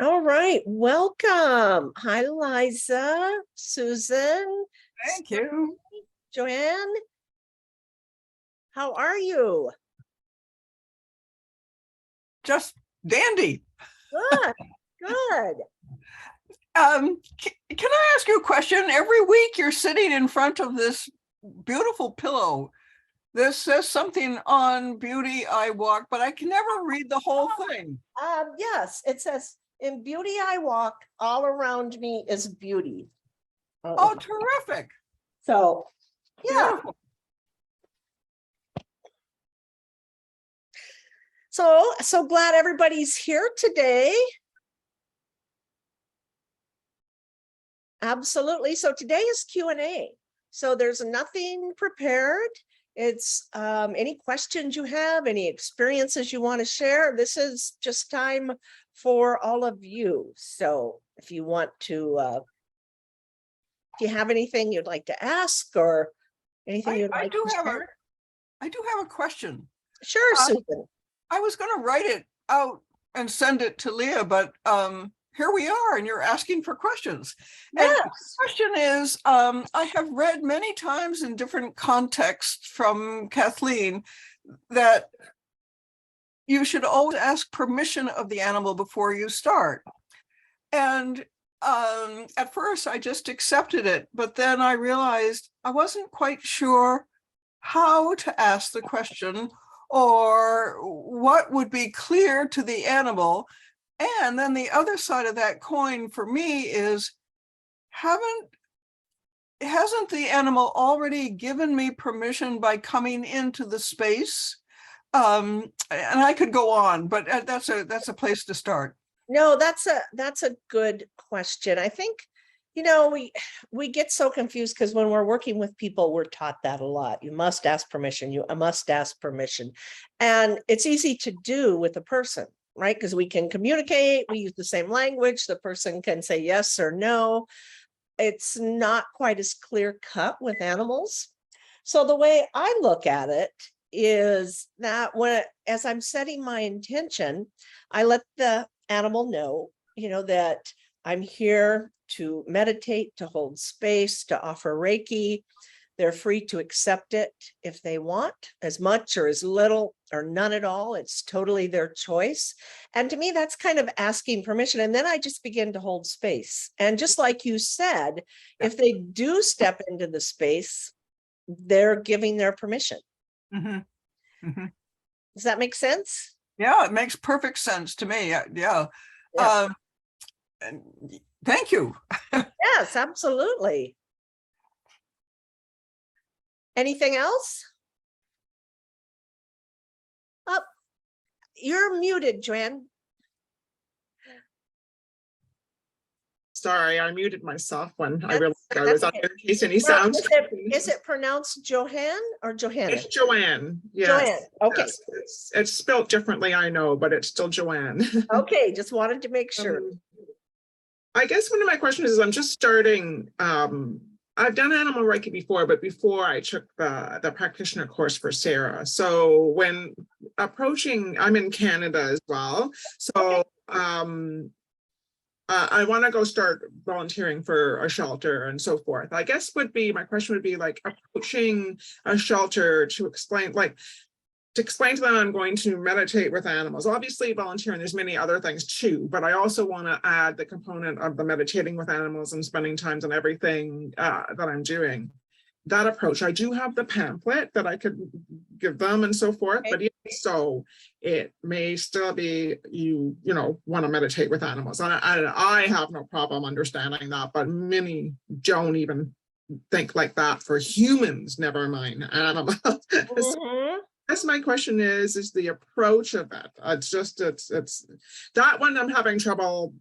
All right, welcome. Hi, Liza, Susan, Thank you. Joanne. How are you? Just dandy. Good, good. Can I ask you a question? Every week you're sitting in front of this beautiful pillow. This says something on Beauty I Walk, but I can never read the whole thing. Yes, it says, in beauty I walk, all around me is beauty. Oh, terrific. So, yeah. Beautiful. So glad everybody's here today. Absolutely. So today is Q&A. So there's nothing prepared. It's any questions you have, any experiences you want to share. This is just time for all of you. So if you want to, if you have anything you'd like to ask or anything you'd like to share. I do have a question. Sure, Susan. I was going to write it out and send it to Leah, but here we are, and you're asking for questions. Yes. And the question is, I have read many times in different contexts from Kathleen that you should always ask permission of the animal before you start. And at first I just accepted it, but then I realized I wasn't quite sure how to ask the question or what would be clear to the animal. And then the other side of that coin for me is, hasn't the animal already given me permission by coming into the space? And I could go on, but that's a place to start. No, that's a good question. I think, we get so confused because when we're working with people, we're taught that a lot. You must ask permission. You must ask permission. And it's easy to do with a person, right? Because we can communicate, we use the same language, the person can say yes or no. It's not quite as clear cut with animals. So the way I look at it is that as I'm setting my intention, I let the animal know, that I'm here to meditate, to hold space, to offer Reiki. They're free to accept it if they want, as much or as little or none at all. It's totally their choice. And to me, that's kind of asking permission. And then I just begin to hold space. And just like you said, if they do step into the space, they're giving their permission. Mm-hmm. Mm-hmm. Does that make sense? Yeah, it makes perfect sense to me. Yeah. Thank you. Yes, absolutely. Anything else? Oh, you're muted, Joanne. Sorry, I muted myself when I realized I was on in case any sound. Is it pronounced Johann or Johanna? It's Joanne. Yes. Joanne. Okay. Yes. It's spelled differently, I know, but it's still Joanne. Okay, just wanted to make sure. I guess one of my questions is, I'm just starting. I've done animal Reiki before, but before I took the practitioner course for Sarah. So when approaching, I'm in Canada as well. So okay. I want to go start volunteering for a shelter and so forth. I guess my question would be like approaching a shelter to explain to them I'm going to meditate with animals. Obviously volunteering, there's many other things too, but I also want to add the component of the meditating with animals and spending times on everything that I'm doing. That approach, I do have the pamphlet that I could give them and so forth, but even so, it may still be you want to meditate with animals. I have no problem understanding that, but many don't even think like that for humans, never mind animals. So that's my question is the approach of it. It's that one I'm having trouble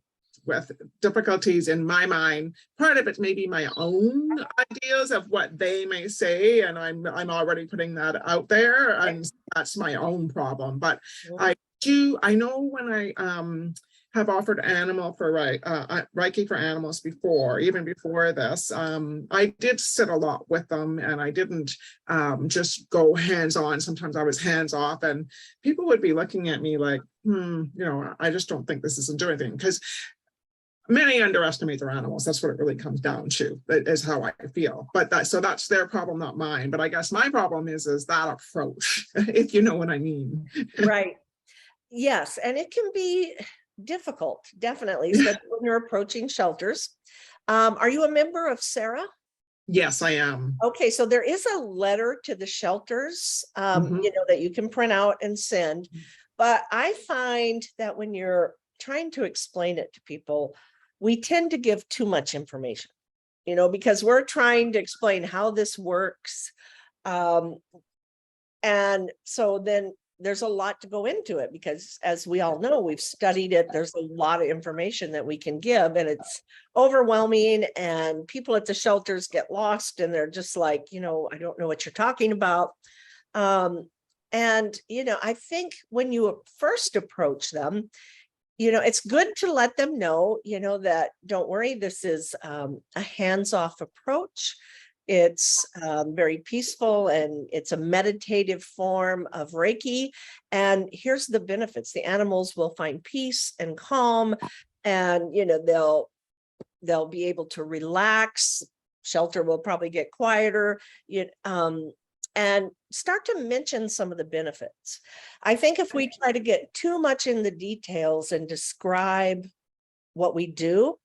with, difficulties in my mind. Part of it may be my own ideas of what they may say, and I'm already putting that out there, and that's my own problem. But I know when I have offered Reiki for animals before, even before this. I did sit a lot with them, and I didn't just go hands-on. Sometimes I was hands-off, and people would be looking at me like, I just don't think this isn't doing anything, because many underestimate their animals. That's what it really comes down to, is how I feel. But that's their problem, not mine. But I guess my problem is that approach, if you know what I mean. Right. Yes. And it can be difficult, definitely, especially when you're approaching shelters. Are you a member of SARA? Yes, I am. Okay, so there is a letter to the shelters, Mhm. that you can print out and send. But I find that when you're trying to explain it to people, we tend to give too much information, because we're trying to explain how this works. And so then there's a lot to go into it, because as we all know, we've studied it. There's a lot of information that we can give, and it's overwhelming, and people at the shelters get lost, and they're just like, I don't know what you're talking about. And I think when you first approach them, it's good to let them know, that don't worry, this is a hands-off approach. It's very peaceful, and it's a meditative form of Reiki. And here's the benefits. The animals will find peace and calm, and, they'll be able to relax. Shelter will probably get quieter, and start to mention some of the benefits. I think if we try to get too much in the details and describe what we do,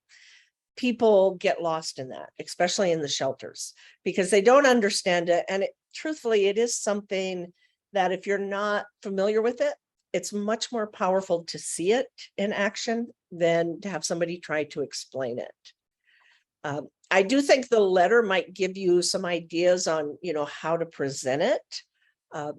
people get lost in that, especially in the shelters, because they don't understand it. And truthfully, it is something that if you're not familiar with it, it's much more powerful to see it in action than to have somebody try to explain it. I do think the letter might give you some ideas on, how to present it.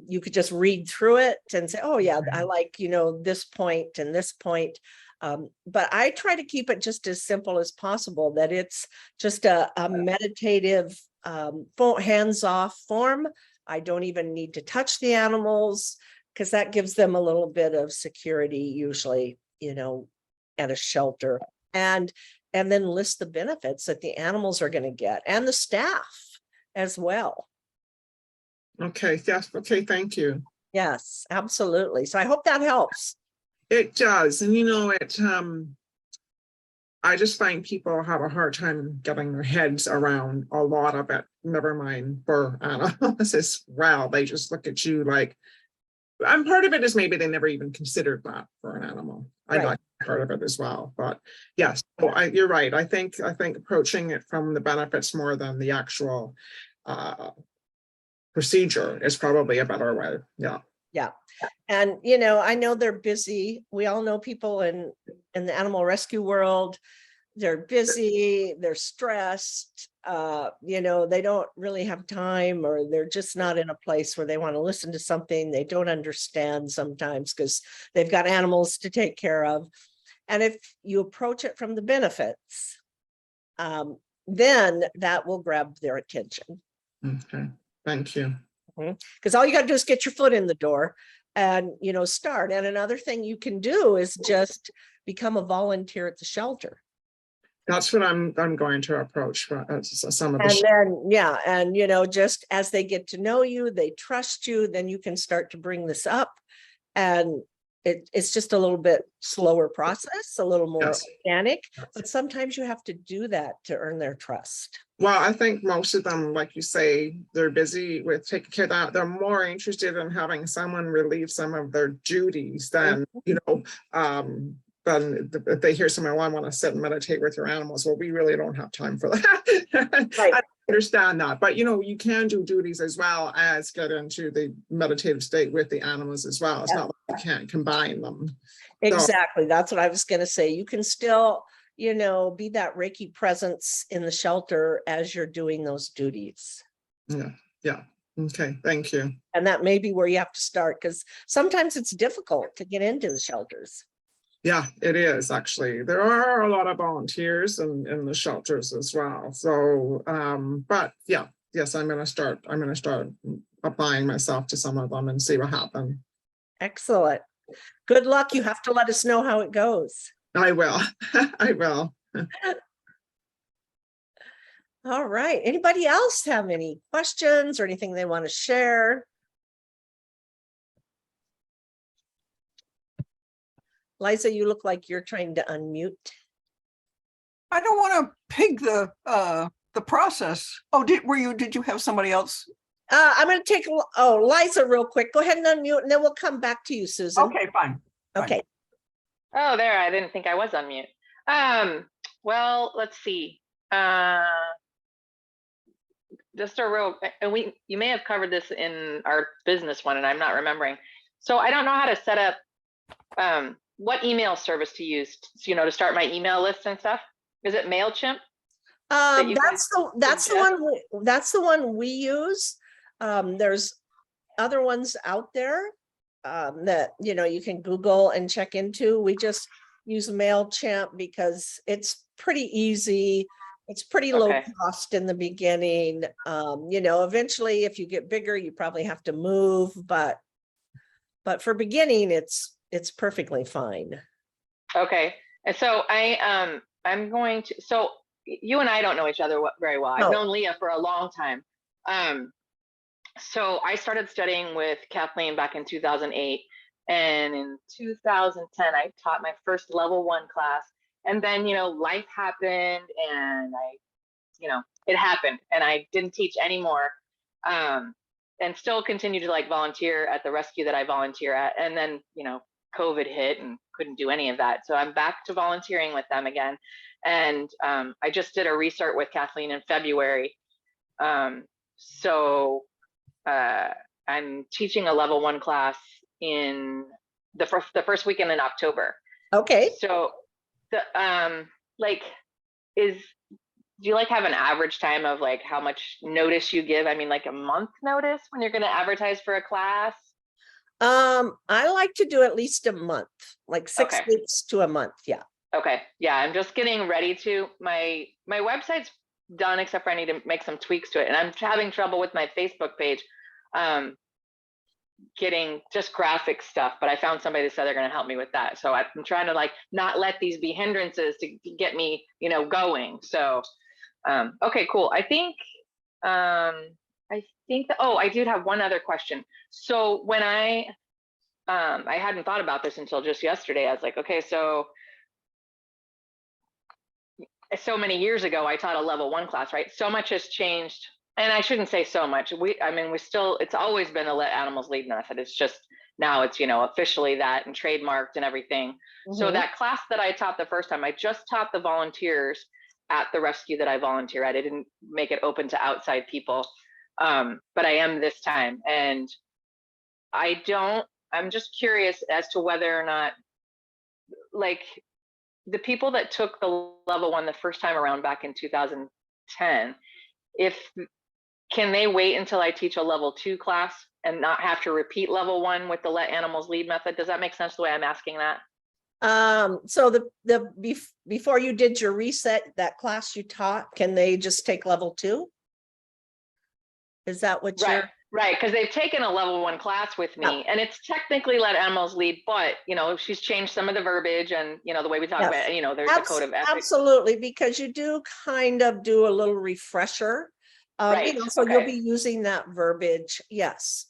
You could just read through it and say, oh yeah, I like, this point and this point. But I try to keep it just as simple as possible, that it's just a meditative, hands-off form. I don't even need to touch the animals, because that gives them a little bit of security, usually, at a shelter. And then list the benefits that the animals are going to get, and the staff as well. Okay, yes, okay, thank you. Yes, absolutely. So I hope that helps. It does. And I just find people have a hard time getting their heads around a lot of it, never mind for animals as well. They just look at you like, and part of it is maybe they never even considered that for an animal. I like part of it as well. But yes, you're right. I think approaching it from the benefits more than the actual procedure is probably a better way. Yeah. Yeah. And, I know they're busy. We all know people in the animal rescue world. They're busy, they're stressed, they don't really have time, or they're just not in a place where they want to listen to something they don't understand sometimes, because they've got animals to take care of. And if you approach it from the benefits, then that will grab their attention. Okay, thank you. Because all you got to do is get your foot in the door and, start. And another thing you can do is just become a volunteer at the shelter. That's what I'm going to approach some of the. And then, yeah, and just as they get to know you, they trust you, then you can start to bring this up, and it's just a little bit slower process, a little more organic, but sometimes you have to do that to earn their trust. Well, I think most of them, like you say, they're busy with taking care of that. They're more interested in having someone relieve some of their duties than, then if they hear someone, I want to sit and meditate with your animals. Well, we really don't have time for that. Right. I understand that, but you can do duties as well as get into the meditative state with the animals as well. It's not like you can't combine them. Exactly. That's what I was going to say. You can still, be that Reiki presence in the shelter as you're doing those duties. Yeah. Okay. Thank you. And that may be where you have to start, because sometimes it's difficult to get into the shelters. Yeah, it is actually. There are a lot of volunteers in the shelters as well. So, but yeah, yes, I'm going to start applying myself to some of them and see what happens. Excellent. Good luck. You have to let us know how it goes. I will. I will. All right. Anybody else have any questions or anything they want to share? Liza, you look like you're trying to unmute. I don't want to pig the process. Oh, did you have somebody else? I'm going to take, Liza real quick. Go ahead and unmute and then we'll come back to you, Susan. Okay, fine. Okay. Oh, there, I didn't think I was on mute. Well, let's see. Just a real, and you may have covered this in our business one and I'm not remembering. So I don't know how to set up what email service to use, to start my email list and stuff. Is it MailChimp? That's the one we use. There's other ones out there that you can Google and check into. We just use MailChimp because it's pretty easy. It's pretty low cost in the beginning. Eventually if you get bigger, you probably have to move, but for beginning, it's perfectly fine. Okay. And so I'm going to, so you and I don't know each other very well. I've known Leah for a long time. So I started studying with Kathleen back in 2008. And in 2010, I taught my first level 1 class. And then, life happened and it happened and I didn't teach anymore. And still continue to volunteer at the rescue that I volunteer at. And then, COVID hit and couldn't do any of that. So I'm back to volunteering with them again. And I just did a restart with Kathleen in February. So I'm teaching a level 1 class in the first weekend in October. Okay. So the do you have an average time of how much notice you give? I mean, a month notice when you're going to advertise for a class? I like to do at least a month, 6 weeks to a month. Yeah. Okay. Yeah. I'm just getting ready to, my website's done, except for I need to make some tweaks to it. And I'm having trouble with my Facebook page, getting just graphic stuff, but I found somebody that said they're going to help me with that. So I'm trying to not let these be hindrances to get me, going. So, okay, cool. I think I did have one other question. So when I hadn't thought about this until just yesterday. I was like, okay, so many years ago, I taught a level 1 class, right? So much has changed. And I shouldn't say so much. It's always been a let animals lead method. It's just now it's, officially that and trademarked and everything. Mm-hmm. So that class that I taught the first time, I just taught the volunteers at the rescue that I volunteer at. I didn't make it open to outside people. But I am this time. And I'm just curious as to whether or not, the people that took the level 1 the first time around back in 2010, can they wait until I teach a level 2 class and not have to repeat level 1 with the let animals lead method? Does that make sense the way I'm asking that? So before you did your reset, that class you taught, can they just take level 2? Is that what you're? Right, because they've taken a level 1 class with me, and it's technically let animals lead, but she's changed some of the verbiage and the way we talk about it. There's a code of ethics. Absolutely, because you do kind of do a little refresher. You'll be using that verbiage. Yes.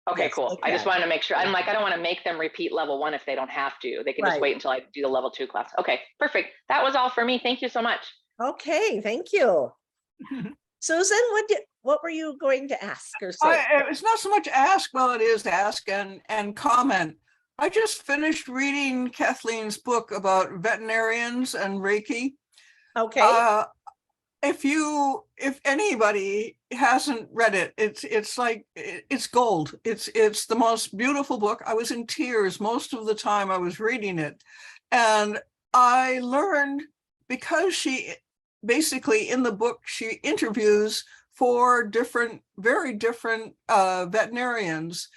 Okay, yes, cool. I just wanted to make sure. I'm I don't want to make them repeat level 1 if they don't have to. They can just wait until I do the level 2 class. Okay, perfect. That was all for me. Thank you so much. Okay, thank you. Susan, what were you going to ask or say? It's not so much ask, well, it is ask and comment. I just finished reading Kathleen's book about veterinarians and Reiki. Okay. If anybody hasn't read it, it's gold. It's the most beautiful book. I was in tears most of the time I was reading it. And I learned, because she basically in the book, she interviews 4 very different veterinarians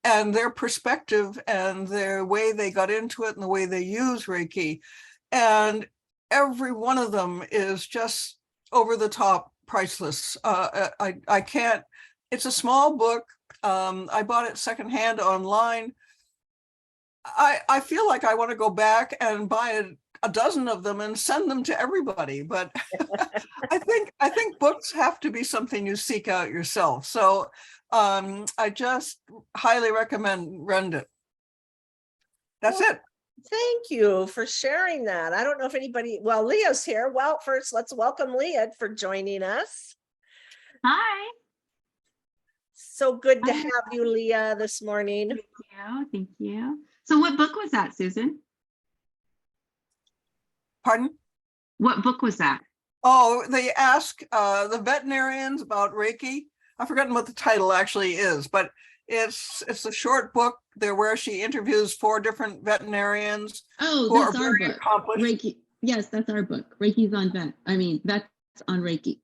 and their perspective and their way they got into it and the way they use Reiki. And every one of them is just over the top, priceless. I can't, it's a small book. I bought it secondhand online. I feel like I want to go back and buy a dozen of them and send them to everybody. But I think books have to be something you seek out yourself. So I just highly recommend it. That's Well, it. Thank you for sharing that. I don't know if anybody, well, Leah's here. Well, first, let's welcome Leah for joining us. Hi. So good to Hi. have you, Leah, this morning. Thank you. Thank you. So what book was that, Susan? Pardon? What book was that? Oh, they ask the veterinarians about Reiki. I've forgotten what the title actually is, but it's a short book there where she interviews 4 different veterinarians. Oh, who that's are our very book. accomplished. Reiki. Yes, that's our book. Reiki's on vet. I mean, that's on Reiki.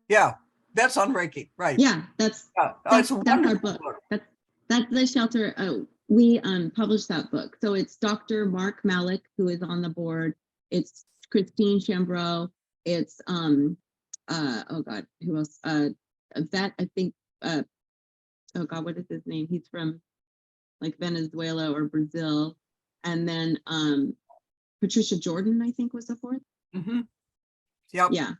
Yeah, that's on Reiki, right? Yeah, that's Yeah. that's, It's a that's our wonderful book. That's the shelter. Oh, we published that book. So it's Dr. Mark Malik who is on the board. It's Christine Chambreau. It's oh God, who else? A vet, I think. Oh God, what is his name? He's from like Venezuela or Brazil. And then Patricia Jordan, I think, was the 4th. Mm-hmm. Yep. Yeah.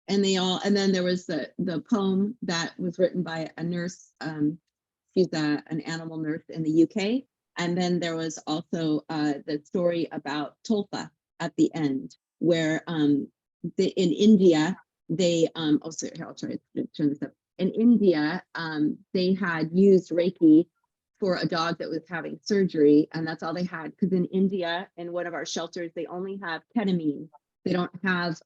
And and then there was the poem that was written by a nurse. She's an animal nurse in the UK. And then there was also the story about Tolfa at the end, where in India, they, oh, sorry, here, I'll try to turn this up. In India, they had used Reiki for a dog that was having surgery, and that's all they had. Because in India, in one of our shelters, they only have ketamine. They don't have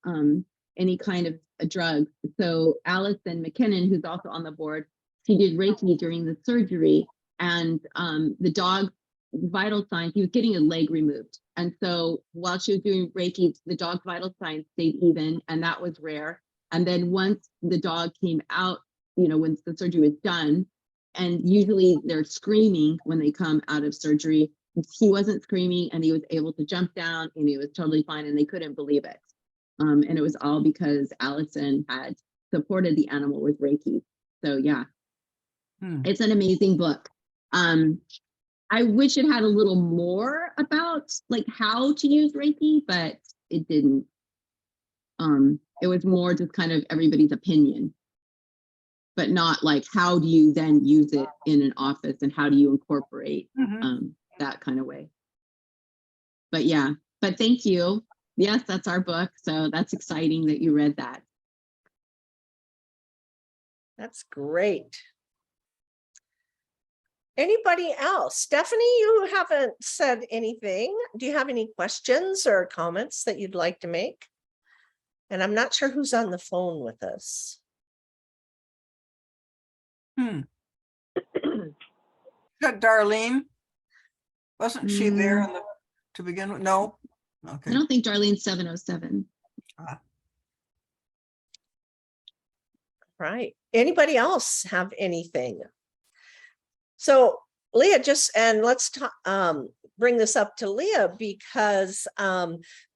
any kind of a drug. So Allison McKinnon, who's also on the board, she did Reiki during the surgery, and the dog's vital signs, he was getting a leg removed. And so while she was doing Reiki, the dog's vital signs stayed even, and that was rare. And then once the dog came out, you know, when the surgery was done, and usually they're screaming when they come out of surgery, he wasn't screaming, and he was able to jump down, and he was totally fine, and they couldn't believe it. And it was all because Allison had supported the animal with Reiki. So yeah, It's an amazing book. I wish it had a little more about like how to use Reiki, but it didn't. It was more just kind of everybody's opinion, but not like how do you then use it in an office and how do you incorporate that kind of way. But yeah, but thank you. Yes, that's our book. So that's exciting that you read that. That's great. Anybody else? Stephanie, you haven't said anything. Do you have any questions or comments that you'd like to make? And I'm not sure who's on the phone with us. Got Darlene. Wasn't she there to begin with? No. Okay. I don't think Darlene's 707. Right. Anybody else have anything? So Leah, and let's bring this up to Leah because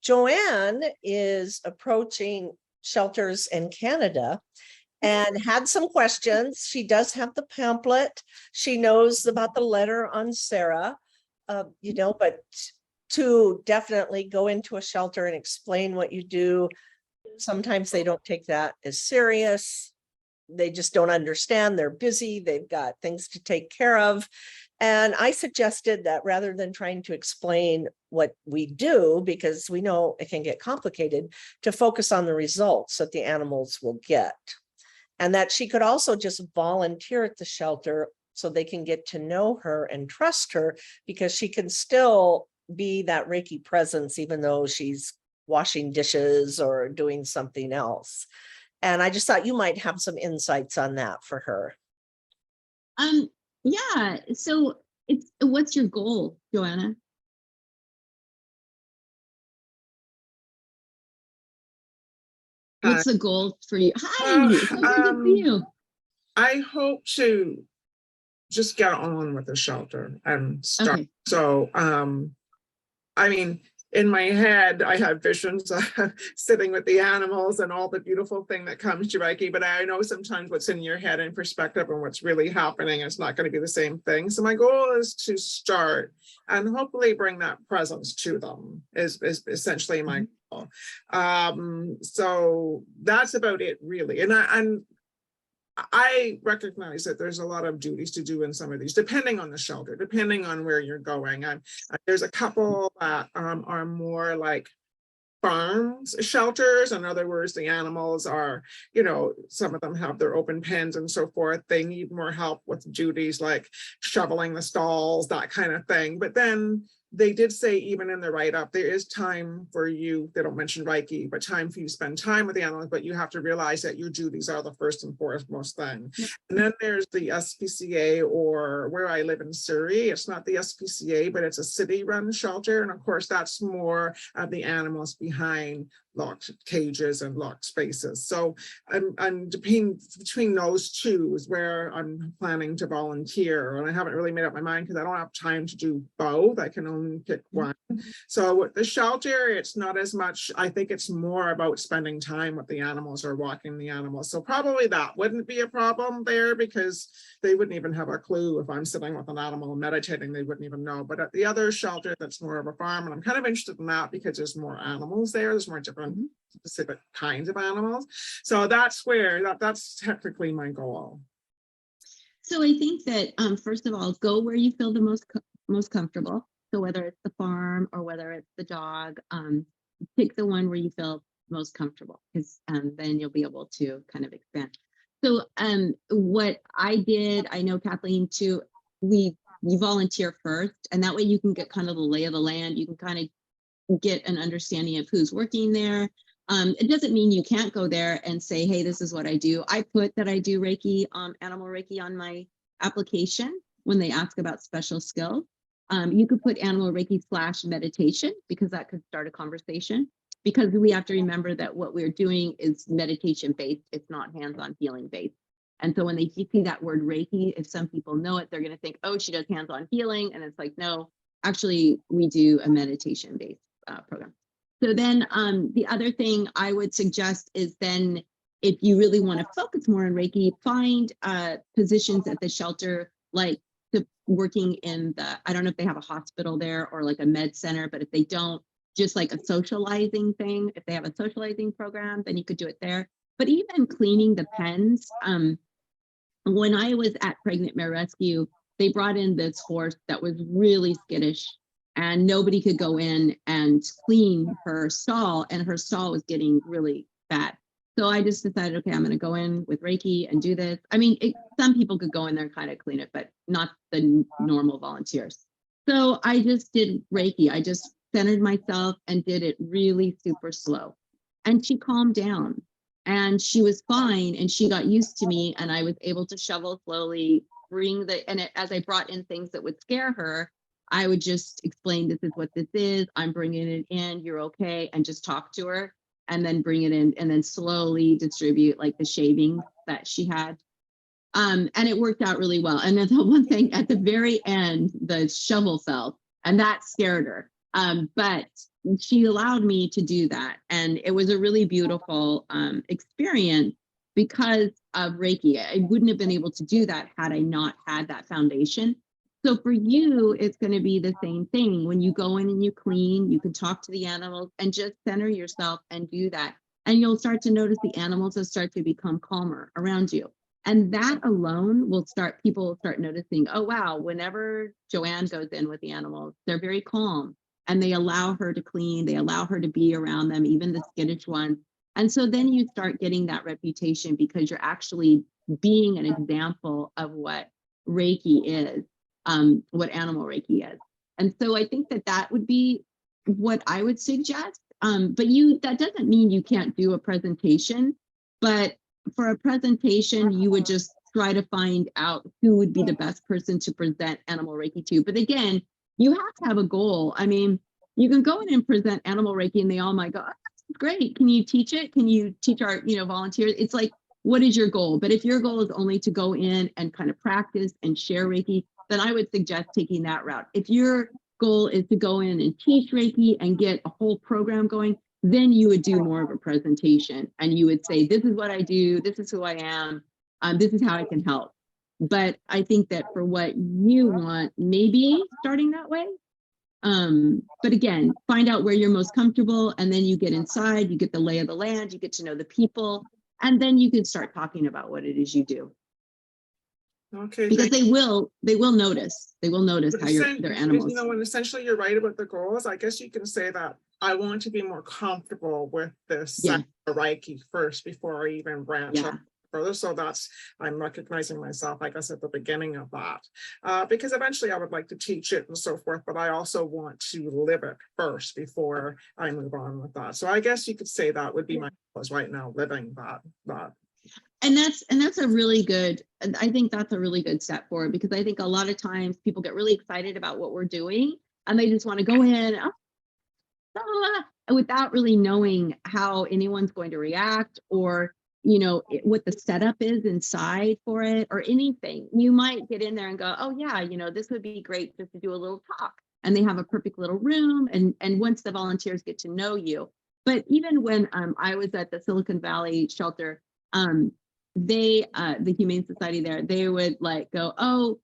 Joanne is approaching shelters in Canada and had some questions. She does have the pamphlet. She knows about the letter on Sarah, you know, but to definitely go into a shelter and explain what you do, sometimes they don't take that as serious. They just don't understand. They're busy. They've got things to take care of. And I suggested that rather than trying to explain what we do, because we know it can get complicated, to focus on the results that the animals will get. And that she could also just volunteer at the shelter so they can get to know her and trust her, because she can still be that Reiki presence, even though she's washing dishes or doing something else. And I just thought you might have some insights on that for her. Yeah. So what's your goal, Joanna? What's the goal for you? Hi, so good to see you. I hope to just get on with the shelter and start. Okay. So, I mean, in my head, I have visions of sitting with the animals and all the beautiful thing that comes to Reiki. But I know sometimes what's in your head and perspective and what's really happening is not going to be the same thing. So my goal is to start and hopefully bring that presence to them is essentially my goal. So that's about it really. And I recognize that there's a lot of duties to do in some of these, depending on the shelter, depending on where you're going. There's a couple that are more like farms shelters. In other words, the animals are, some of them have their open pens and so forth. They need more help with duties like shoveling the stalls, that kind of thing. But then they did say, even in the write-up, there is time for you, they don't mention Reiki, but time for you to spend time with the animals, but you have to realize that your duties are the first and foremost thing. Yep. And then there's the SPCA, or where I live in Surrey, it's not the SPCA, but it's a city-run shelter. And of course, that's more of the animals behind locked cages and locked spaces. So I'm between those two is where I'm planning to volunteer. And I haven't really made up my mind because I don't have time to do both. I can only pick one. So with the shelter, it's not as much, I think it's more about spending time with the animals or walking the animals. So probably that wouldn't be a problem there because they wouldn't even have a clue if I'm sitting with an animal and meditating, they wouldn't even know. But at the other shelter, that's more of a farm. And I'm kind of interested in that because there's more animals there. There's more different specific kinds of animals. So that's where that's technically my goal. So I think that first of all, go where you feel the most comfortable. So whether it's the farm or whether it's the dog, pick the one where you feel most comfortable, because then you'll be able to kind of expand. So what I did, I know Kathleen too, you volunteer first, and that way you can get kind of the lay of the land. You can kind of get an understanding of who's working there. It doesn't mean you can't go there and say, hey, this is what I do. I put that I do Reiki, animal Reiki on my application when they ask about special skills. You could put animal Reiki / meditation, because that could start a conversation, because we have to remember that what we're doing is meditation based. It's not hands-on healing based. And so when they see that word Reiki, if some people know it, they're going to think, oh, she does hands-on healing. And it's like, no, actually we do a meditation based program. So then the other thing I would suggest is then if you really want to focus more on Reiki, find positions at the shelter, like working in I don't know if they have a hospital there or like a med center, but if they don't, just like a socializing thing. If they have a socializing program, then you could do it there. But even cleaning the pens. When I was at Pregnant Mare Rescue, they brought in this horse that was really skittish, and nobody could go in and clean her stall, and her stall was getting really bad. So I just decided, okay, I'm going to go in with Reiki and do this. I mean, some people could go in there and kind of clean it, but not the normal volunteers. So I just did Reiki. I just centered myself and did it really super slow. And she calmed down and she was fine. And she got used to me, and I was able to shovel slowly, as I brought in things that would scare her, I would just explain, this is what this is. I'm bringing it in. You're okay. And just talk to her, and then bring it in, and then slowly distribute like the shavings that she had. And it worked out really well. And then the one thing at the very end, the shovel fell, and that scared her. But she allowed me to do that. And it was a really beautiful experience because of Reiki. I wouldn't have been able to do that had I not had that foundation. So for you, it's going to be the same thing. When you go in and you clean, you can talk to the animals and just center yourself and do that. And you'll start to notice the animals will start to become calmer around you. And that alone will people will start noticing, oh, wow, whenever Joanne goes in with the animals, they're very calm, and they allow her to clean. They allow her to be around them, even the skittish ones. And so then you start getting that reputation because you're actually being an example of what Reiki is. What animal Reiki is. And so I think that would be what I would suggest. But that doesn't mean you can't do a presentation, but for a presentation, you would just try to find out who would be the best person to present animal Reiki to. But again, you have to have a goal. I mean, you can go in and present animal Reiki and they all might go, oh, that's great. Can you teach it? Can you teach our, volunteers? It's like, what is your goal? But if your goal is only to go in and kind of practice and share Reiki, then I would suggest taking that route. If you're goal is to go in and teach Reiki and get a whole program going, then you would do more of a presentation and you would say, this is what I do, this is who I am, this is how I can help. But I think that for what you want, maybe starting that way. But again, find out where you're most comfortable, and then you get inside, you get the lay of the land, you get to know the people, and then you can start talking about what it is you do. Okay. Because thank they will notice. They will notice But how their you animals. know, and essentially you're right about the goals. I guess you can say that I want to be more comfortable with this Yeah. Reiki first before I even branch Yeah. out further. So that's, I'm recognizing myself, I guess, at the beginning of that. Because eventually I would like to teach it and so forth, but I also want to live it first before I move on with that. So I guess you could say that would be my goals right now, living that. And that's a really good, I think that's a really good step forward, because I think a lot of times people get really excited about what we're doing and they just want to go in without really knowing how anyone's going to react, or what the setup is inside for it or anything. You might get in there and go, oh yeah, this would be great just to do a little talk, and they have a perfect little room, and once the volunteers get to know you. But even when I was at the Silicon Valley shelter, the Humane Society there, they would like go, oh,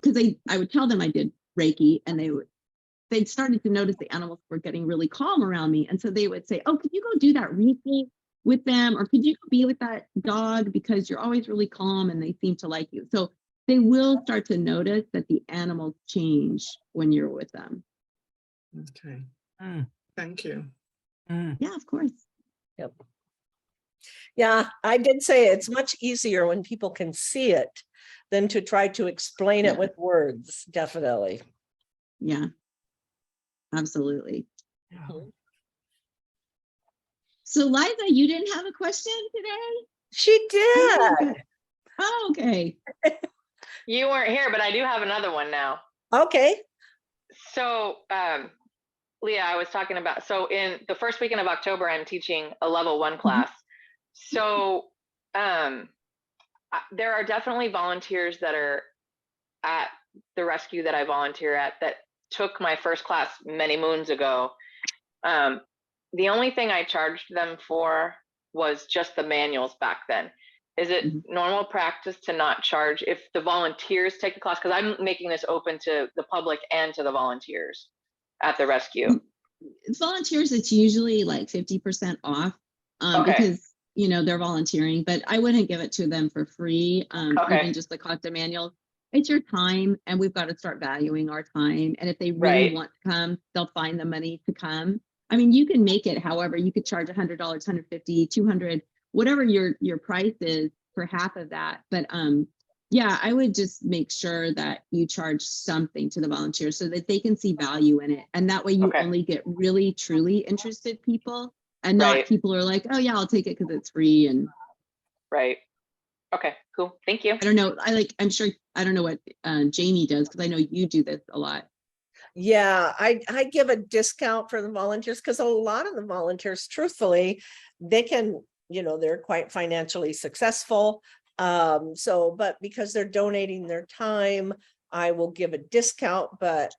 because I would tell them I did Reiki, and they'd started to notice the animals were getting really calm around me. And so they would say, oh, could you go do that Reiki with them? Or could you go be with that dog, because you're always really calm and they seem to like you. So they will start to notice that the animals change when you're with them. Okay. Thank you. Yeah, of course. Yep. Yeah, I did say it's much easier when people can see it than to try to explain it with words. Definitely. Yeah, absolutely. So Liza, you didn't have a question today? She did. Oh, okay. You weren't here, but I do have another one now. Okay. So, Leah, I was talking about, so in the first weekend of October, I'm teaching a level 1 class. So, there are definitely volunteers that are at the rescue that I volunteer at that took my first class many moons ago. The only thing I charged them for was just the manuals back then. Is it normal practice to not charge if the volunteers take the class? Because I'm making this open to the public and to the volunteers at the rescue. Volunteers, it's usually like 50% off Okay. because they're volunteering, but I wouldn't give it to them for free. Okay. Even just the cost of manuals. It's your time, and we've got to start valuing our time. And if they really Right. want to come, they'll find the money to come. I mean, you can make it however, you could charge $100, $150, $200, whatever your price is for half of that. But yeah, I would just make sure that you charge something to the volunteers so that they can see value in it. And that way you Okay. only get really, truly interested people, and not Right. people are like, oh yeah, I'll take it because it's free. And Right. Okay, cool. Thank you. I don't know. I'm sure, I don't know what Jamie does, because I know you do this a lot. Yeah, I give a discount for the volunteers because a lot of the volunteers, truthfully, they can, they're quite financially successful. But because they're donating their time, I will give a discount, but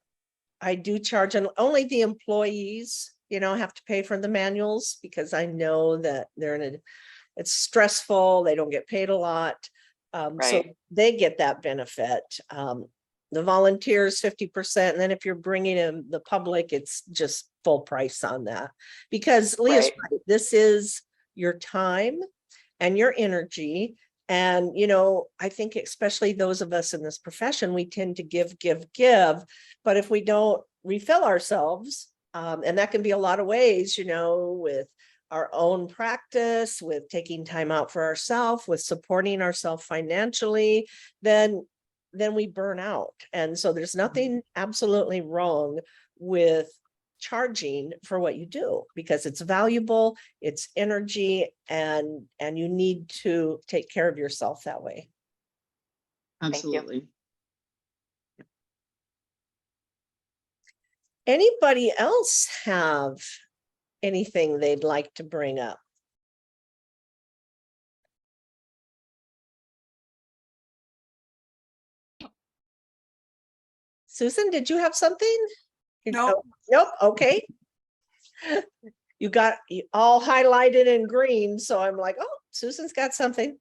I do charge, and only the employees, have to pay for the manuals, because I know that it's stressful. They don't get paid a lot. So Right. they get that benefit. The volunteers 50%, and then if you're bringing in the public, it's just full price on that. Because Leah's right, this is your time and your energy. And, I think especially those of us in this profession, we tend to give. But if we don't refill ourselves, and that can be a lot of ways, with our own practice, with taking time out for ourselves, with supporting ourselves financially, then we burn out. And so there's nothing absolutely wrong with charging for what you do, because it's valuable, it's energy, and you need to take care of yourself that way. Absolutely. Anybody else have anything they'd like to bring up? Susan, did you have something? Nope. Oh, nope, okay. You got all highlighted in green, so I'm like, oh, Susan's got something.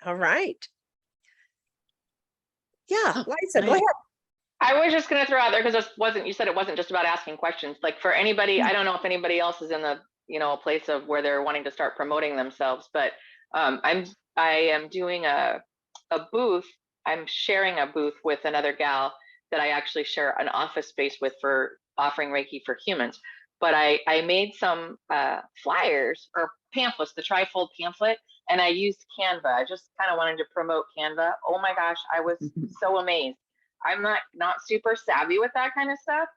All right. Yeah, Liza, go ahead. I was just going to throw out there, because you said it wasn't just about asking questions. Like for anybody, I don't know if anybody else is in the, a place of where they're wanting to start promoting themselves, but I am doing a booth. I'm sharing a booth with another gal that I actually share an office space with for offering Reiki for humans. But I made some flyers or pamphlets, the trifold pamphlet, and I used Canva. I just kind of wanted to promote Canva. Oh my gosh, I was so amazed. I'm not super savvy with that kind of stuff.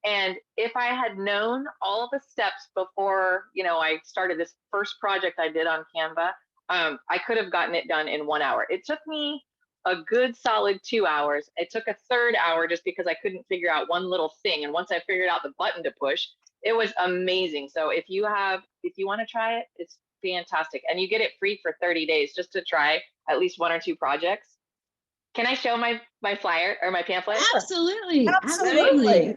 And if I had known all the steps before, I started this first project I did on Canva, I could have gotten it done in 1 hour. It took me a good solid 2 hours. It took a third hour just because I couldn't figure out one little thing. And once I figured out the button to push, it was amazing. So if you want to try it, it's fantastic. And you get it free for 30 days just to try at least 1 or 2 projects. Can I show my flyer or my pamphlet? Absolutely. Absolutely.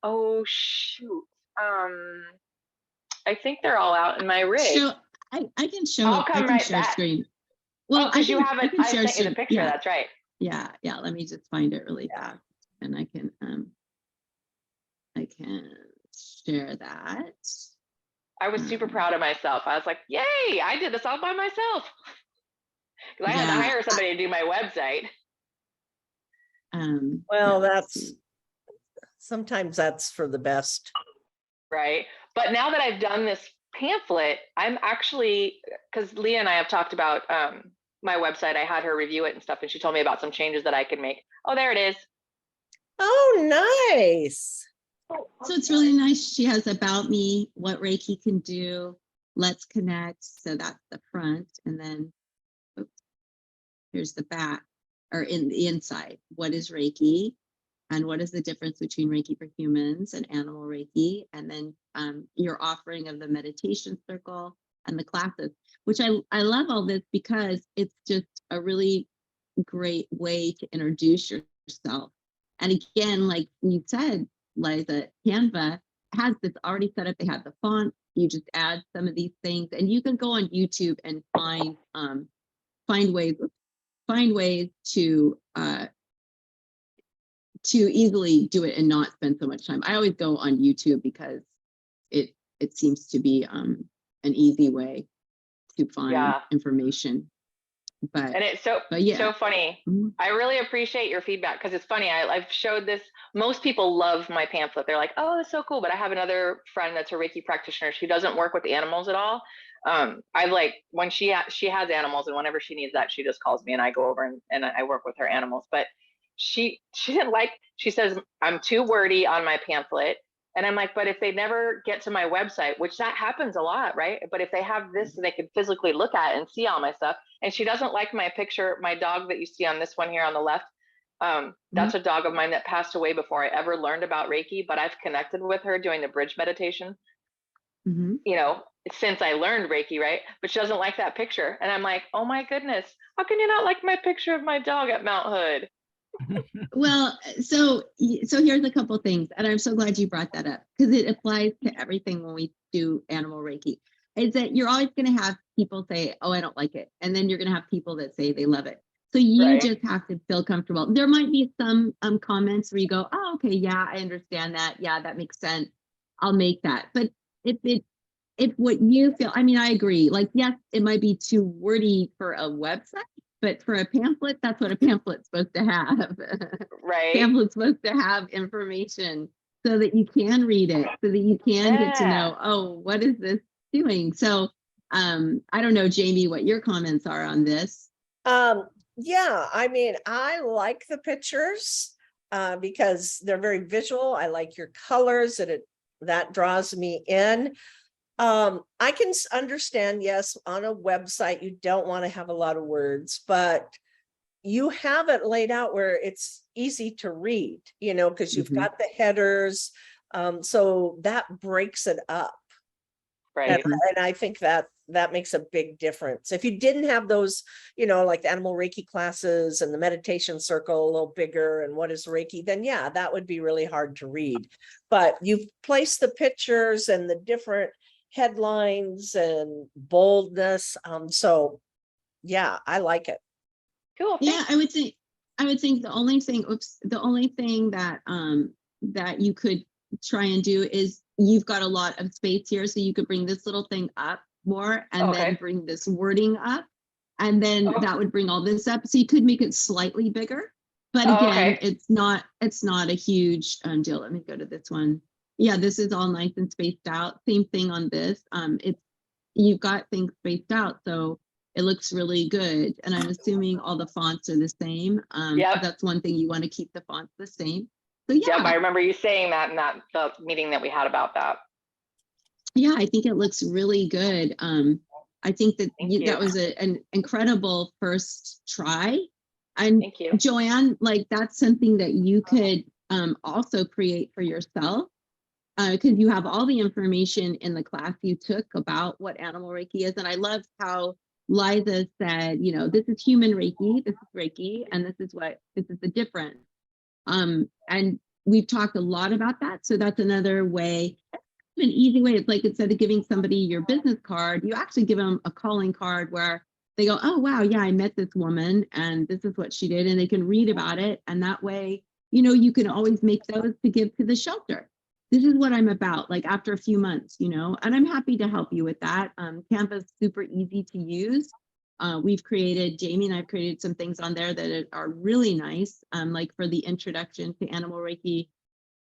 Oh shoot. I think they're all out in my rig. So I can show I'll it. I come can right share back. screen. Well, because you have it. I share sent you the screen. picture. Yeah, That's right. yeah. Let me just find it really fast, and I can share that. I was super proud of myself. I was like, yay, I did this all by myself. Because I had to hire somebody to do my website. Well, sometimes that's for the best. Right. But now that I've done this pamphlet, I'm actually, because Leah and I have talked about my website. I had her review it and stuff, and she told me about some changes that I could make. Oh, there it is. Oh, nice. So it's really nice. She has about me, what Reiki can do. Let's connect. So that's the front, and then here's the back, or in the inside. What is Reiki, and what is the difference between Reiki for humans and animal Reiki? And then your offering of the meditation circle and the classes, which I love all this because it's just a really great way to introduce yourself. And again, like you said, Liza, Canva has this already set up. They have the font. You just add some of these things, and you can go on YouTube and find ways to easily do it and not spend so much time. I always go on YouTube because it seems to be an easy way to find information. But and it's so funny. Mm-hmm. I really appreciate your feedback, because it's funny. I've showed this. Most people love my pamphlet. They're like, oh, that's so cool. But I have another friend that's a Reiki practitioner. She doesn't work with animals at all. I like when she has animals, and whenever she needs that, she just calls me and I go over and I work with her animals. But she didn't like, she says, I'm too wordy on my pamphlet. And I'm like, but if they never get to my website, which that happens a lot, right? But if they have this, they could physically look at it and see all my stuff. And she doesn't like my picture, my dog that you see on this one here on the left. That's a dog of mine that passed away before I ever learned about Reiki, but I've connected with her doing the bridge meditation, since I learned Reiki, right? But she doesn't like that picture. And I'm like, oh my goodness, how can you not like my picture of my dog at Mount Hood? Well, so here's a couple things, and I'm so glad you brought that up, because it applies to everything when we do animal Reiki. Is that you're always going to have people say, oh, I don't like it. And then you're going to have people that say they love it. So you just have to feel comfortable. There might be some comments where you go, oh, okay, yeah, I understand that. Yeah, that makes sense. I'll make that. But if what you feel, I mean, I agree. Like, yes, it might be too wordy for a website, but for a pamphlet, that's what a pamphlet's supposed to have. Right. Pamphlet's supposed to have information so that you can read it, so that you can get to know, oh, what is this doing? So I don't know, Jamie, what your comments are on this. Yeah, I mean, I like the pictures because they're very visual. I like your colors, and that draws me in. I can understand, yes, on a website, you don't want to have a lot of words, but you have it laid out where it's easy to read, because you've got the headers. So that breaks it up. Right. And I think that makes a big difference. If you didn't have those, like the animal Reiki classes and the meditation circle a little bigger and what is Reiki, then yeah, that would be really hard to read. But you've placed the pictures and the different headlines and boldness. So yeah, I like it. Cool. Yeah, Thanks. I would think the only thing that that you could try and do is you've got a lot of space here, so you could bring this little thing up more and then Okay. bring this wording up, and then Oh. that would bring all this up. So you could make it slightly bigger, but Oh, again, okay. it's not a huge deal. Let me go to this one. Yeah, this is all nice and spaced out. Same thing on this. It's you've got things spaced out, so it looks really good. And I'm assuming all the fonts are the same. Yep. That's one thing, you want to keep the fonts the same. So Yep. I yeah, remember you saying that in the meeting that we had about that. yeah, I think it looks really good. I think that Thank you. that was an incredible first try. And Thank you. Joanne, like that's something that you could also create for yourself, because you have all the information in the class you took about what animal Reiki is. And I love how Liza said, this is human Reiki, this is Reiki, and this is the difference. And we've talked a lot about that. So that's another way, an easy way. It's like, instead of giving somebody your business card, you actually give them a calling card where they go, oh, wow, yeah, I met this woman and this is what she did. And they can read about it. And that way, you can always make those to give to the shelter. This is what I'm about, like after a few months, and I'm happy to help you with that. Canva is super easy to use. Jamie and I've created some things on there that are really nice. Like for the introduction to animal Reiki,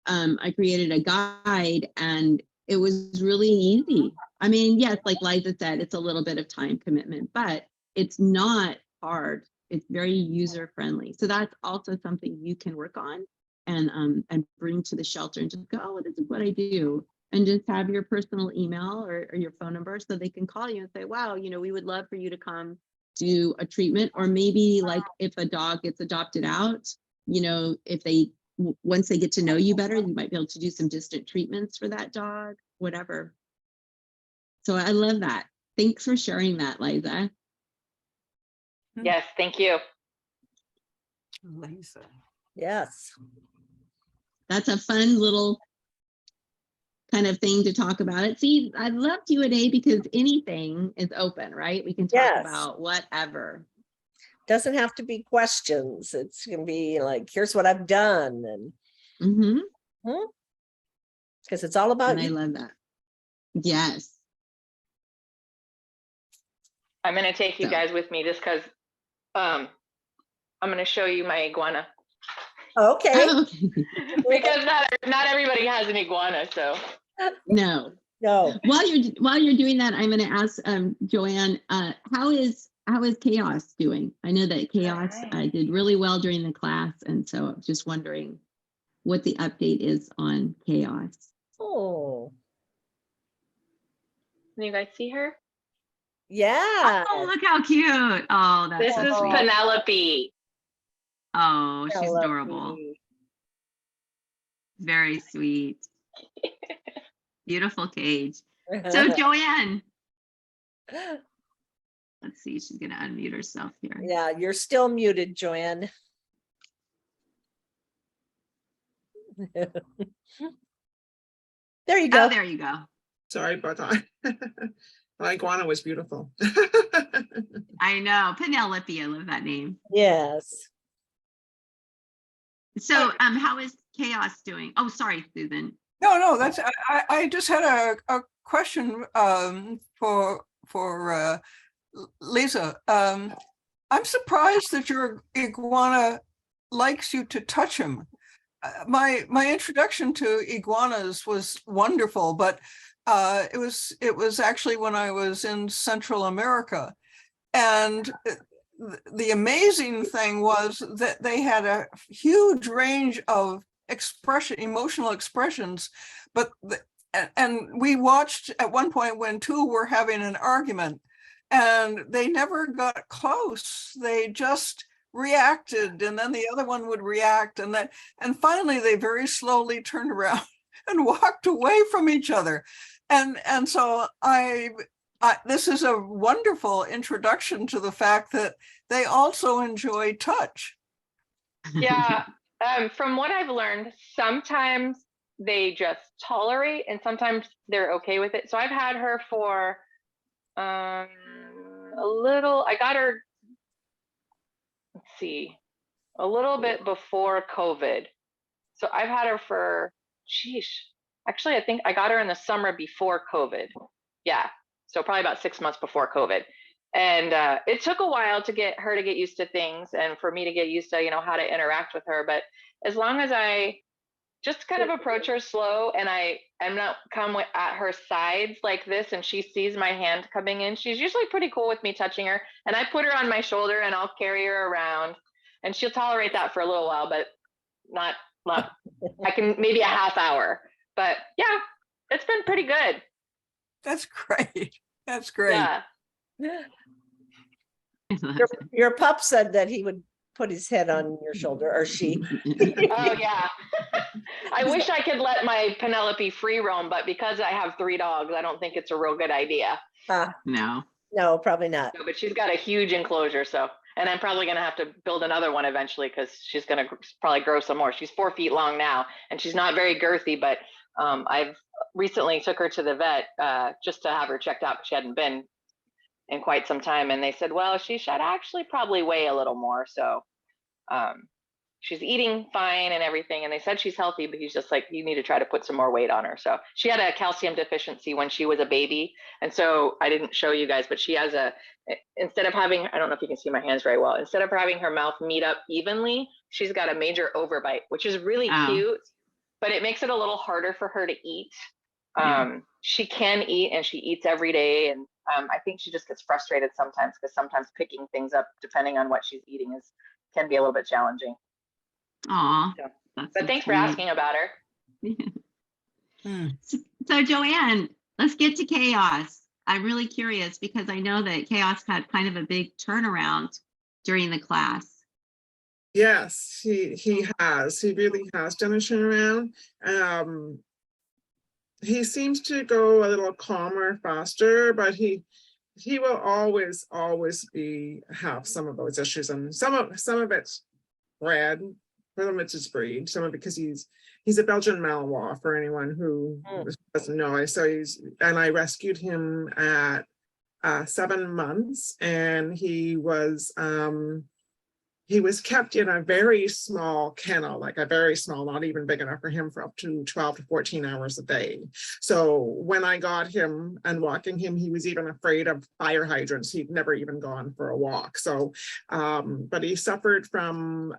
I created a guide and it was really easy. I mean, yes, like Liza said, it's a little bit of time commitment, but it's not hard. It's very user friendly. So that's also something you can work on and bring to the shelter and just go, oh, this is what I do. And just have your personal email or your phone number so they can call you and say, wow, we would love for you to come do a treatment. Or maybe like if a dog gets adopted out, if once they get to know you better, you might be able to do some distant treatments for that dog, whatever. So I love that. Thanks for sharing that, Liza. Yes. Thank you. Lisa. Yes. That's a fun little kind of thing to talk about it. See, I love Q&A because anything is open, right? We can talk Yes. about whatever. Doesn't have to be questions. It's gonna be like, here's what I've done, and because it's all about And I you. love that. Yes. I'm going to take you So. guys with me just because I'm going to show you my iguana. Okay. Oh, okay. Because not everybody has an iguana, so. No. No. While you're doing that, I'm going to ask Joanne, how is Chaos doing? I know that Chaos did really well during the class, and so I'm just wondering what the update is on Chaos. Oh. Can you guys see her? Yeah. Oh, look how cute. Oh, that's This so is sweet. Penelope. Oh, she's Penelope. adorable. Very sweet. Beautiful cage. So Joanne, let's see, she's gonna unmute herself here. Yeah, you're still muted, Joanne. There you go. Oh, there you go. Sorry about that. The iguana was beautiful. I know. Penelope, I love that name. Yes. So how is Chaos doing? Oh, sorry, Susan. No, that's I just had a question for Lisa. I'm surprised that your iguana likes you to touch him. My introduction to iguanas was wonderful, but it was actually when I was in Central America, and the amazing thing was that they had a huge range of emotional expressions, but and we watched at one point when two were having an argument, and they never got close. They just reacted, and then the other one would react, and finally they very slowly turned around and walked away from each other. And so this is a wonderful introduction to the fact that they also enjoy touch. Yeah. From what I've learned, sometimes they just tolerate and sometimes they're okay with it. So I've had her for a little, I got her, let's see, a little bit before COVID. So I've had her for, sheesh, actually, I think I got her in the summer before COVID. Yeah. So probably about 6 months before COVID. And it took a while to get her to get used to things and for me to get used to, you know, how to interact with her. But as long as I just kind of approach her slow and I'm not come at her sides like this and she sees my hand coming in, she's usually pretty cool with me touching her. And I put her on my shoulder and I'll carry her around and she'll tolerate that for a little while, but not I can maybe a half hour. But yeah, it's been pretty good. That's great. That's great. Yeah. Your pup said that he would put his head on your shoulder, or she. Oh yeah. I wish I could let my Penelope free roam, but because I have 3 dogs, I don't think it's a real good idea. No. No, probably not. No, but she's got a huge enclosure, so, and I'm probably gonna have to build another one eventually because she's gonna probably grow some more. She's 4 feet long now, and she's not very girthy, but I've recently took her to the vet just to have her checked out. She hadn't been in quite some time, and they said, well, she should actually probably weigh a little more. So she's eating fine and everything, and they said she's healthy, but he's just like, you need to try to put some more weight on her. So she had a calcium deficiency when she was a baby, and so I didn't show you guys, but she has instead of having, I don't know if you can see my hands very well, instead of having her mouth meet up evenly, she's got a major overbite, which is really cute, but it makes it a little harder for her to eat. She can eat and she eats every day, and I think she just gets frustrated sometimes because sometimes picking things up depending on what she's eating can be a little bit challenging. Aw. Yeah. That's But so thanks for sweet. asking about her. So Joanne, let's get to Chaos. I'm really curious because I know that Chaos had kind of a big turnaround during the class. Yes, he has. He really has done a turnaround. He seems to go a little calmer, faster, but he will always have some of those issues, and some of it's bred, some of it's his breed, some of it because he's a Belgian Malinois for anyone who doesn't know. So I rescued him at 7 months, and he was kept in a very small kennel, like a very small, not even big enough for him, for up to 12 to 14 hours a day. So when I got him and walking him, he was even afraid of fire hydrants. He'd never even gone for a walk. So, but he suffered from,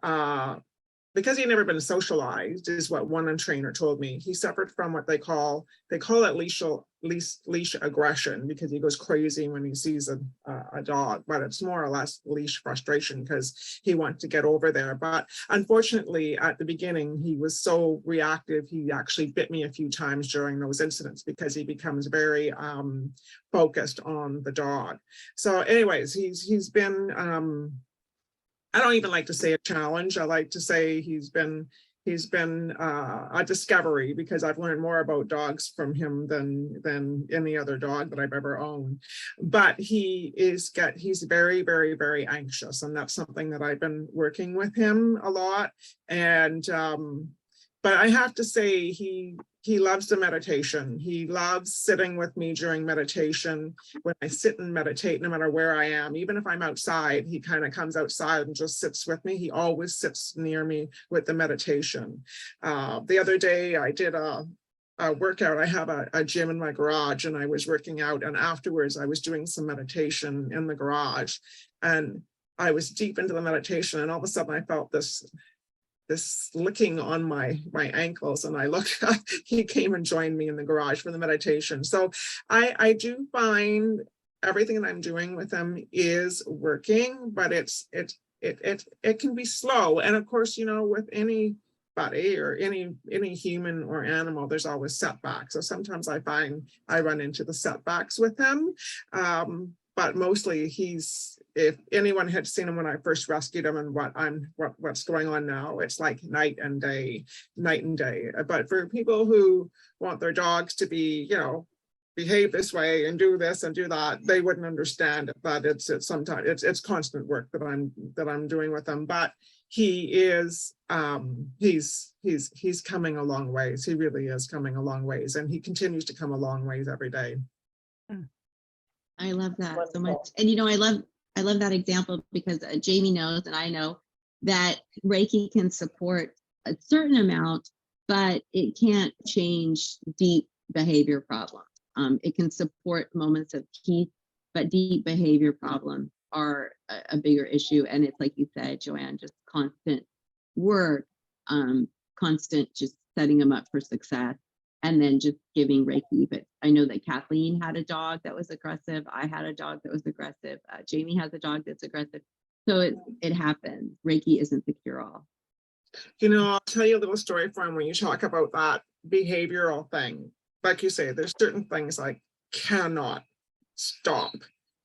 because he'd never been socialized, is what one trainer told me. He suffered from what they call it leash aggression, because he goes crazy when he sees a dog, but it's more or less leash frustration because he wants to get over there. But unfortunately, at the beginning, he was so reactive, he actually bit me a few times during those incidents because he becomes very focused on the dog. So anyways, he's been, I don't even like to say a challenge. I like to say he's been a discovery, because I've learned more about dogs from him than any other dog that I've ever owned. But he's very, very, very anxious, and that's something that I've been working with him a lot. And but I have to say he loves the meditation. He loves sitting with me during meditation. When I sit and meditate, no matter where I am, even if I'm outside, he kind of comes outside and just sits with me. He always sits near me with the meditation. The other day I did a workout. I have a gym in my garage, and I was working out, and afterwards I was doing some meditation in the garage, and I was deep into the meditation, and all of a sudden I felt this licking on my ankles, and I looked up, he came and joined me in the garage for the meditation. So I do find everything that I'm doing with him is working, but it can be slow. And of course, you know, with anybody or any human or animal, there's always setbacks. So sometimes I find I run into the setbacks with him. But mostly if anyone had seen him when I first rescued him and what's going on now, it's like night and day. But for people who want their dogs to be, you know, behave this way and do this and do that, they wouldn't understand it. But it's sometimes it's constant work that I'm doing with them. But he is he's coming a long ways. He really is coming a long ways, and he continues to come a long ways every day. I love that so Wonderful. much. And I love that example because Jamie knows, and I know that Reiki can support a certain amount, but it can't change deep behavior problems. It can support moments of peace, but deep behavior problems are a bigger issue. And it's like you said, Joanne, just constant work, constant just setting them up for success, and then just giving Reiki. But I know that Kathleen had a dog that was aggressive. I had a dog that was aggressive. Jamie has a dog that's aggressive. So it happens. Reiki isn't the cure-all. You know, I'll tell you a little story from when you talk about that behavioral thing. Like you say, there's certain things I cannot stop.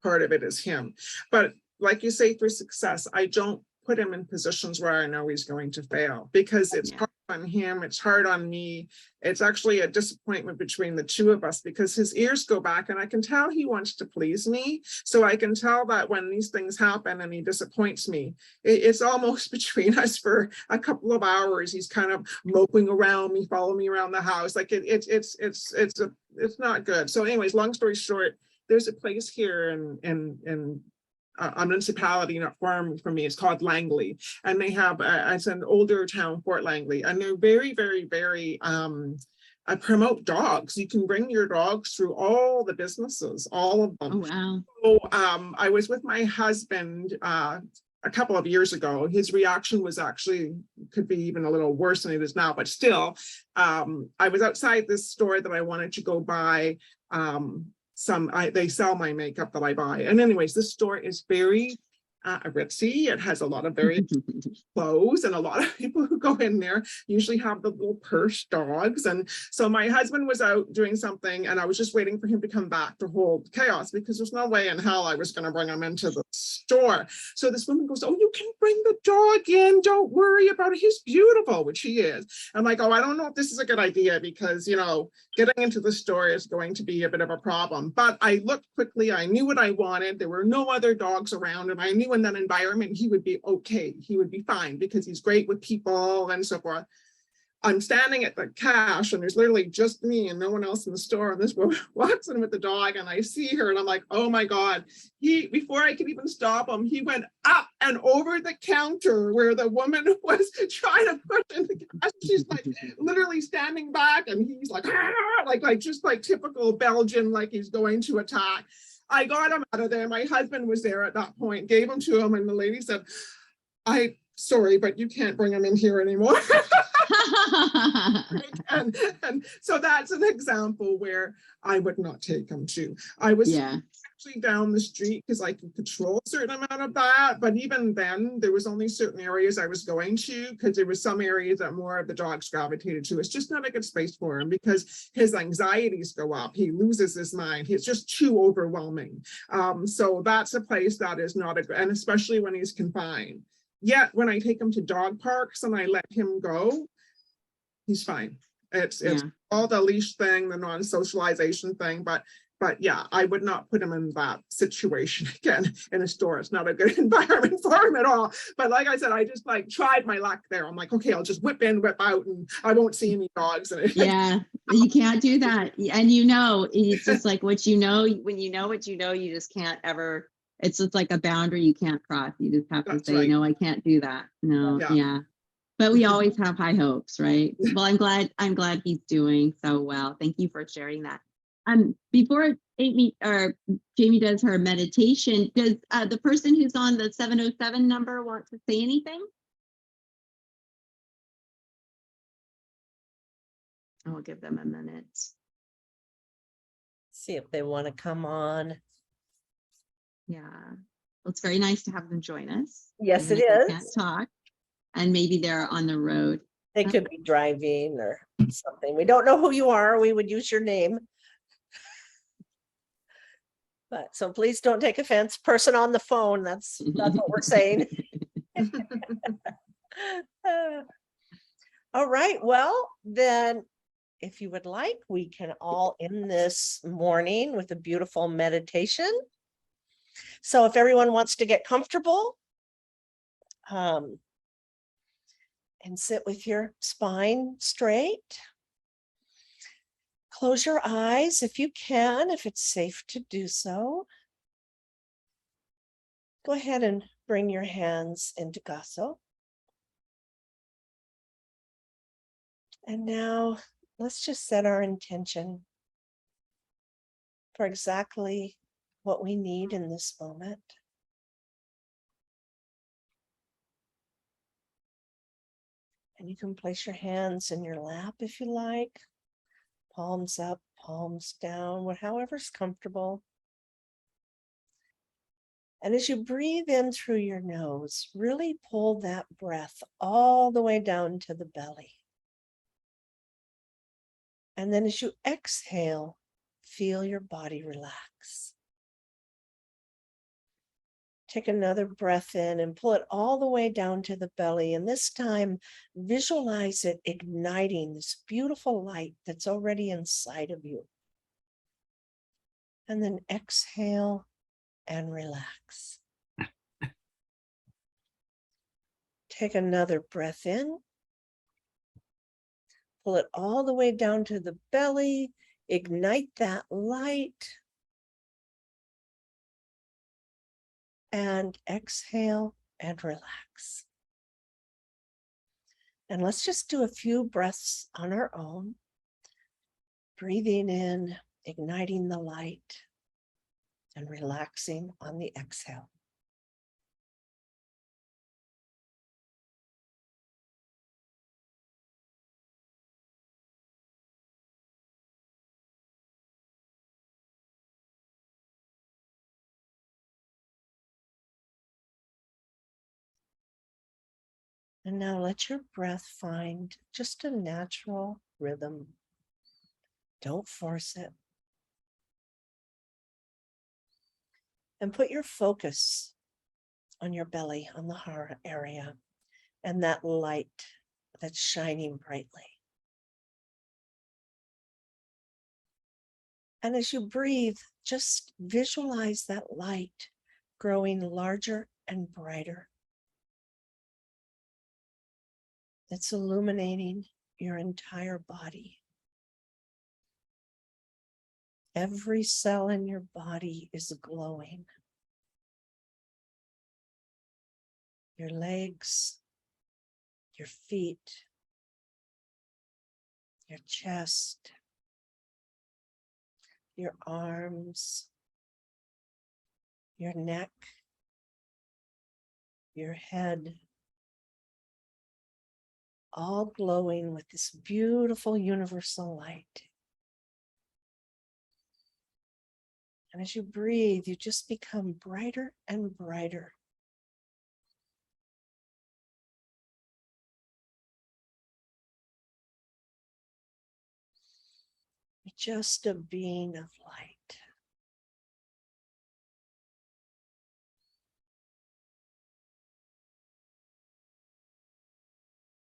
Part of it is him. But like you say, for success, I don't put him in positions where I know he's going to fail, because it's hard on him, it's hard on me. It's actually a disappointment between the two of us, because his ears go back and I can tell he wants to please me. So I can tell that when these things happen and he disappoints me, it's almost between us for a couple of hours. He's kind of moping around me, following me around the house. Like it's not good. So anyways, long story short, there's a place here in a municipality not far from me. It's called Langley, and they have it's an older town, Fort Langley, and they're very, very, very I promote dogs. You can bring your dogs through all the businesses, all of them. Oh, wow. So I was with my husband a couple of years ago. His reaction was actually could be even a little worse than it is now, but still, I was outside this store that I wanted to go buy they sell my makeup that I buy. And anyways, this store is very ritzy. It has a lot of very clothes, and a lot of people who go in there usually have the little purse dogs. And so my husband was out doing something, and I was just waiting for him to come back to hold Chaos, because there's no way in hell I was going to bring him into the store. So this woman goes, "Oh, you can bring the dog in. Don't worry about it. He's beautiful," which he is. I'm like, "Oh, I don't know if this is a good idea, because, you know, getting into the store is going to be a bit of a problem." But I looked quickly. I knew what I wanted. There were no other dogs around, and I knew in that environment he would be okay. He would be fine, because he's great with people and so forth. I'm standing at the cash, and there's literally just me and no one else in the store. And this woman walks in with the dog, and I see her, and I'm like, "Oh my God." Before I could even stop him, he went up and over the counter where the woman was trying to push in the cash. She's like literally standing back, and he's like, just like typical Belgian, like he's going to attack. I got him out of there. My husband was there at that point, gave him to him, and the lady said, "Sorry, but you can't bring him in here anymore." and so that's an example where I would not take him to. I was actually down the street because I could control a certain amount of that. But even then, there was only certain areas I was going to, because there was some areas that more of the dogs gravitated to. It's just not a good space for him, because his anxieties go up. He loses his mind. It's just too overwhelming. So that's a place that is not and especially when he's confined. Yet when I take him to dog parks and I let him go, he's fine. It's all the leash thing, the non-socialization thing, but yeah, I would not put him in that situation again in a store. It's not a good environment for him at all. But like I said, I just like tried my luck there. I'm like, okay, I'll just whip in, whip out, and I won't see any dogs. Yeah, you can't do that. And it's just like what you know, when you know what you know, you just can't ever. It's just like a boundary you can't cross. You just have to say, right. No, I can't do that. No, yeah. But we always have high hopes, right? Well, I'm glad he's doing so well. Thank you for sharing that. Before Jamie does her meditation, does the person who's on the 707 number want to say anything? I'll give them a minute. See if they want to come on. Yeah, well, it's very nice to have them join us. Yes, it is. Can't is. talk, and maybe they're on the road. They could be driving or something. We don't know who you are. We would use your name. But so please don't take offense. Person on the phone, that's what we're saying. All right, well, then if you would like, we can all end this morning with a beautiful meditation. So if everyone wants to get comfortable, and sit with your spine straight. Close your eyes if you can, if it's safe to do so. Go ahead and bring your hands into Gaso. And now let's just set our intention for exactly what we need in this moment. And you can place your hands in your lap if you like, palms up, palms down, however's comfortable. And as you breathe in through your nose, really pull that breath all the way down to the belly. And then as you exhale, feel your body relax. Take another breath in and pull it all the way down to the belly. And this time, visualize it igniting this beautiful light that's already inside of you. And then exhale and relax. Take another breath in. Pull it all the way down to the belly. Ignite that light. And exhale and relax. And let's just do a few breaths on our own. Breathing in, igniting the light, and relaxing on the exhale. And now let your breath find just a natural rhythm. Don't force it. And put your focus on your belly, on the heart area, and that light that's shining brightly. And as you breathe, just visualize that light growing larger and brighter. It's illuminating your entire body. Every cell in your body is glowing. Your legs, your feet, your chest, your arms, your neck, your head, all glowing with this beautiful universal light. And as you breathe, you just become brighter and brighter. You're just a being of light.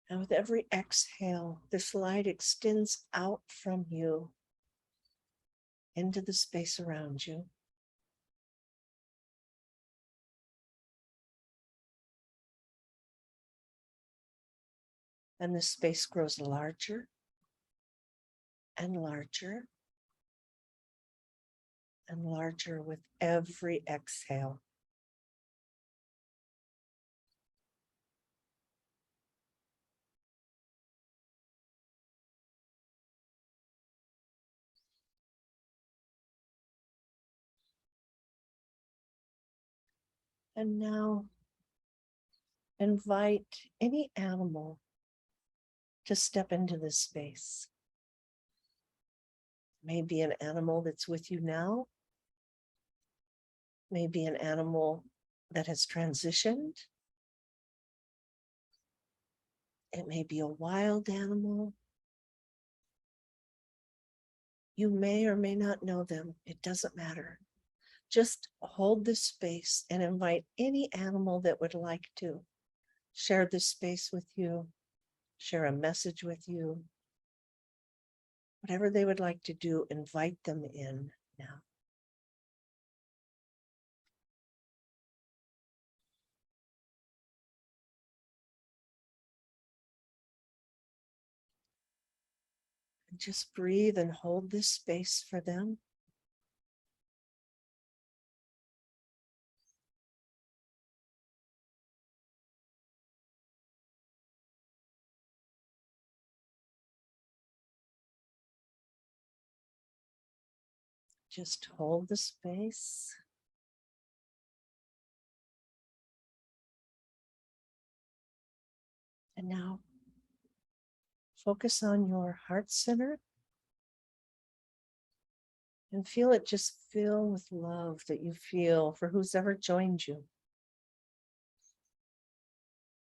And with every exhale, this light extends out from you into the space around you. And the space grows larger and larger and larger with every exhale. And now invite any animal to step into this space. Maybe an animal that's with you now. Maybe an animal that has transitioned. It may be a wild animal. You may or may not know them. It doesn't matter. Just hold this space and invite any animal that would like to share this space with you, share a message with you. Whatever they would like to do, invite them in now. And just breathe and hold this space for them. Just hold the space. And now focus on your heart center and feel it just fill with love that you feel for who's ever joined you.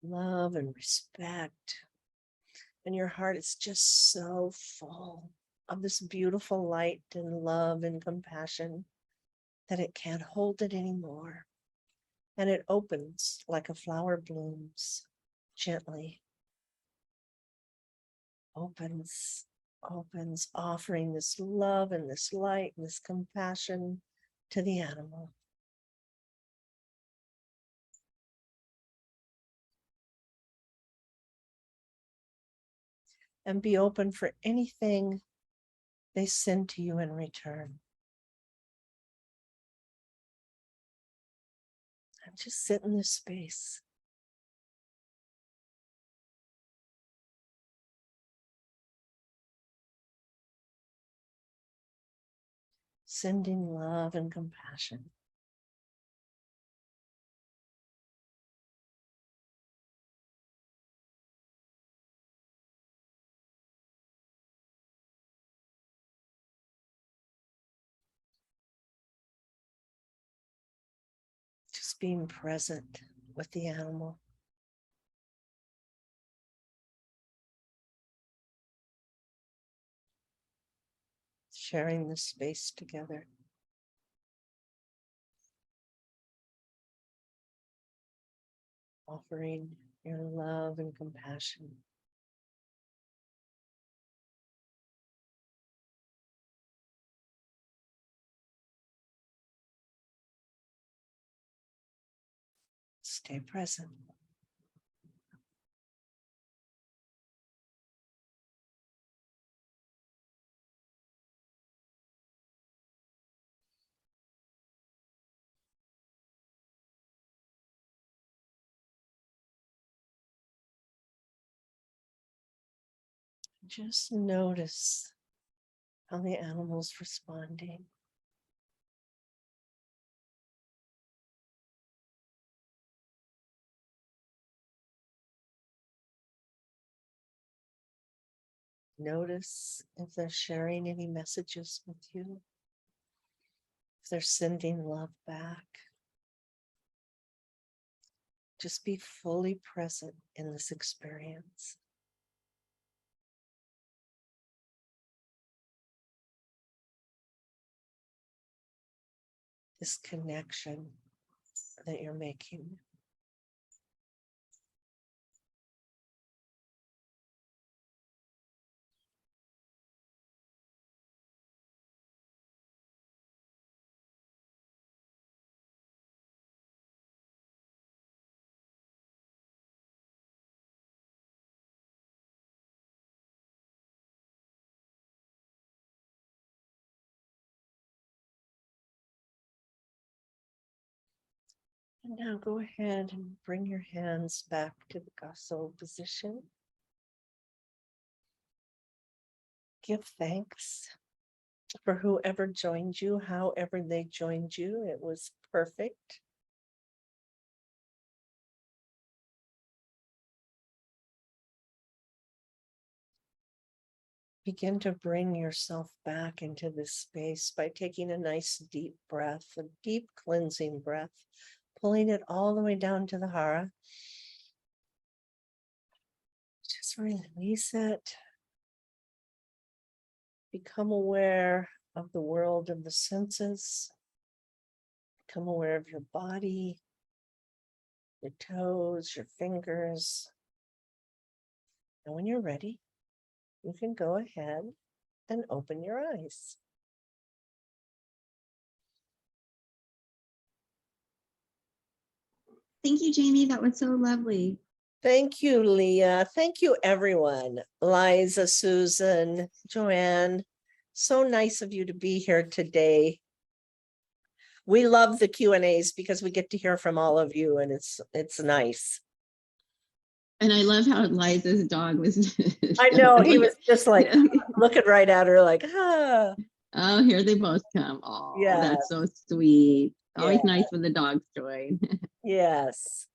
Love and respect. And your heart is just so full of this beautiful light and love and compassion that it can't hold it anymore. And it opens like a flower blooms gently. Opens, offering this love and this light and this compassion to the animal. And be open for anything they send to you in return. And just sit in this space. Sending love and compassion. Just being present with the animal. Sharing the space together. Offering your love and compassion. Stay present. Just notice how the animal's responding. Notice if they're sharing any messages with you, if they're sending love back. Just be fully present in this experience. This connection that you're making. And now go ahead and bring your hands back to the Gaso position. Give thanks for whoever joined you, however they joined you. It was perfect. Begin to bring yourself back into this space by taking a nice deep breath, a deep cleansing breath, pulling it all the way down to the hara. Just release it. Become aware of the world of the senses. Become aware of your body, your toes, your fingers. And when you're ready, you can go ahead and open your eyes. Thank you, Jamie. That was so lovely. Thank you, Leah. Thank you, everyone. Liza, Susan, Joanne. So nice of you to be here today. We love the Q&As because we get to hear from all of you, and it's nice. And I love how Liza's dog was. I know, he was just like looking right at her like, ah. Oh, here they both come. Oh, Yeah. that's so sweet. Always Yeah. nice when the dogs join. Yes.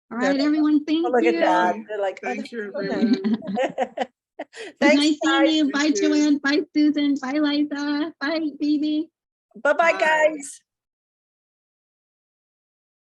All right, everyone. Thank Oh, look you. at that. They're like, oh, Thank you, that's so everyone. It was Thanks, nice guys. seeing you. Bye, Thank you. Joanne. Bye, Susan. Bye, Liza. Bye, baby. Bye-bye, Bye. guys.